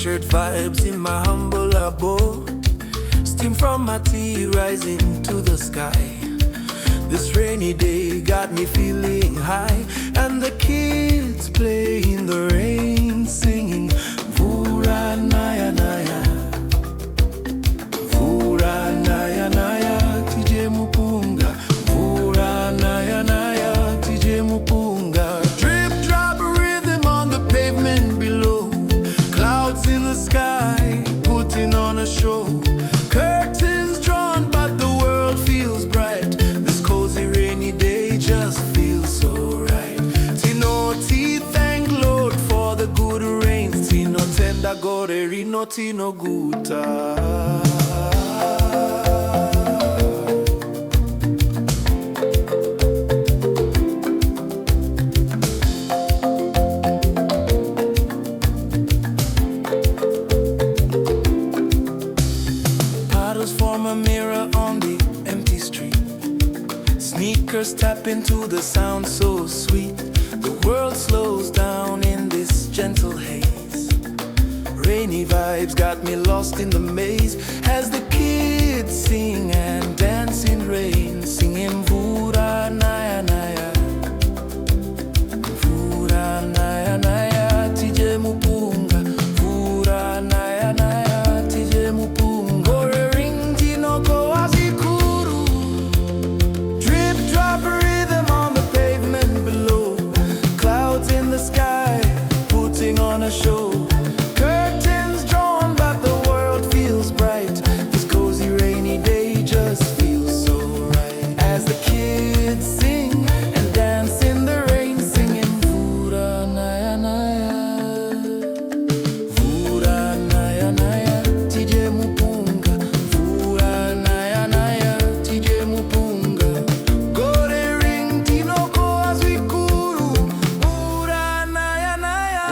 t-shirt vibes in my humble abode. Steam from my tea rising to the sky. This rainy day got me feeling high, and the kids play in the rain singing Mvura, Naya, Naya. Mvura, Naya, Naya, tije mupunga. Mvura, Naya, Naya, tije mupunga. Drip drop rhythm on the pavement below. Clouds in the sky, putting on a show. Curtains drawn, but the world feels bright. This cozy rainy day just feels so right. Tino ti thank Lord for the good rains. Tino tenda gore rino tino guta. Form a mirror on the empty street. Sneakers tap into the sound so sweet. The world slows down in this gentle haze. Rainy vibes got me lost in the maze as the kids sing and dance in rain, singing Mvura, Naya, Naya. Mvura, Naya, Naya, tije mupunga. Mvura, Naya, Naya, tije mupunga. On a show, curtains drawn, but the world feels bright. This cozy rainy day just feels so right. As the kids sing and dance in the rain, singing Mvura, Naya, Naya. Mvura, Naya, Naya, tije mupunga. Mvura, Naya, Naya, tije mupunga. Gore ring tinoko azwikuru. Mvura, Naya, Naya.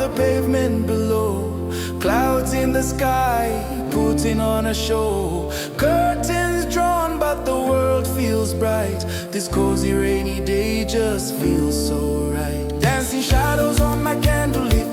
The pavement below, clouds in the sky, putting on a show. Curtains drawn, but the world feels bright. This cozy rainy day just feels so right. Dancing shadows on my candlelit